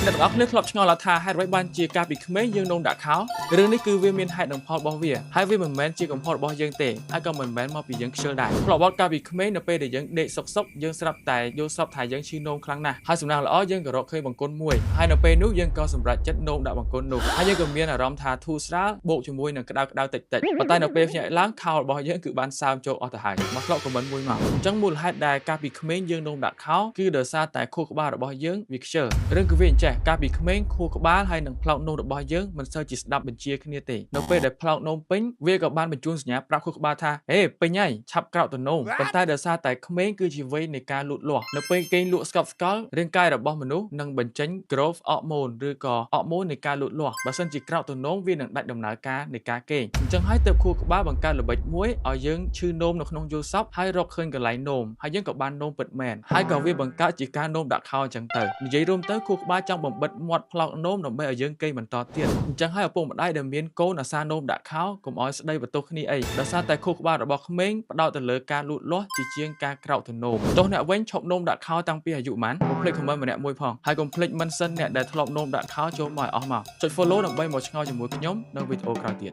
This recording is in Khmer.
អ្នកទាំងអស់គ្នាធ្លាប់ឆ្ងល់ថាហេតុអ្វីបានជាការពីក្មេងយើងនំដាក់ខោរឿងនេះគឺវាមានហេតុនិងផលរបស់វាហើយវាមិនមែនជាកំហុសរបស់យើងទេហើយក៏មិនមែនមកពីយើងខ្ជិលដែរប្រវត្តិកាលពីក្មេងនៅពេលដែលយើងដេកសុកយើងស្រាប់តែយល់ស្រាប់ថាយើងឈឺនោមខ្លាំងណាស់ហើយសំណាងល្អយើងក៏រកឃើញបង្គន់មួយហើយនៅពេលនោះយើងក៏សម្រេចចិត្តនោមដាក់បង្គន់នោះហើយយើងក៏មានអារម្មណ៍ថាធូរស្រាលបូកជាមួយនឹងក្តៅតិចប៉ុន្តែនៅពេលភ្ញាក់ឡើងខោរបស់យើងគឺបានសើមចូលអស់ទៅហើយមកស្លកខមមិនមួយមកអញ្ចឹងមូលហេតុដែលកាលពីក្មេងយើងនោមដាក់ខោគឺដោយសារតែខួរក្បាលរបស់យើងវាខ្ជិលរឿងគឺវាអញ្ចេះកាលពីក្មេងខួរក្បាលហើយនិងផ្លោកនោមរបស់យើងមិនសូវជាស្ដាប់បញ្ជាគ្នាទេនៅពេលដែលផ្លោកនោមពេញវាក៏បានបញ្ជូនសញ្ញាប្រាប់ខួរក្បាលថាហេពេញហើយឆាប់ក្រោកទៅនោមប៉ុន្តែដោយសារតែក្មេងគឺជាវ័យនៃការលូតលាស់នៅពេលគេងលក់ស្កប់ស្កល់រាងកាយរបស់មនុស្សនឹងបញ្ចេញ growth hormone ឬក៏ហូម៉ូននៃការលូតលាស់បើសិនជាក្រោកទៅនោមវានឹងដាច់ដំណើរការនៃការគេងអញ្ចឹងហើយទើបខួរក្បាលបង្កើតល្បិចមួយឲ្យយើងឈឺនោមនៅក្នុងយល់សប្តិហើយរកឃើញកន្លែងនោមហើយយើងក៏បាននោមពិតមែនហើយក៏វាបង្កើតជាការនោមដាក់ខោអញ្ចឹងទៅនិយាយរួមទៅខួរក្បាលចង់បំបិតមាត់ផ្លោកនោមដើម្បីឲ្យយើងគេងបន្តទៀតអញ្ចឹងហើយឪពុកម្ដាយដែលមានកូនអាសានោមដាក់ខោកុំឲ្យស្ដីបន្ទោសគ្នាអីដោយសារតែខួរក្បាលរបស់ក្មេងផ្ដោតទៅលើការលូតលាស់ជាជាងការក្រោកទៅនោមទោះអ្នកវិញឈប់នោមដាក់ខោតាំងពីអាយុប៉ុន្មានកុំភ្លេចខមមិនម្នាក់មួយផងហើយកុំភ្លេចមិនសិនអ្នកដែលធ្លាប់នោមដាក់ខោចូលមកឲ្យអស់មកចុច follow ដើម្បីមកឆ្ងល់ជាមួយខ្ញុំនៅវីដេអូក្រោយទៀត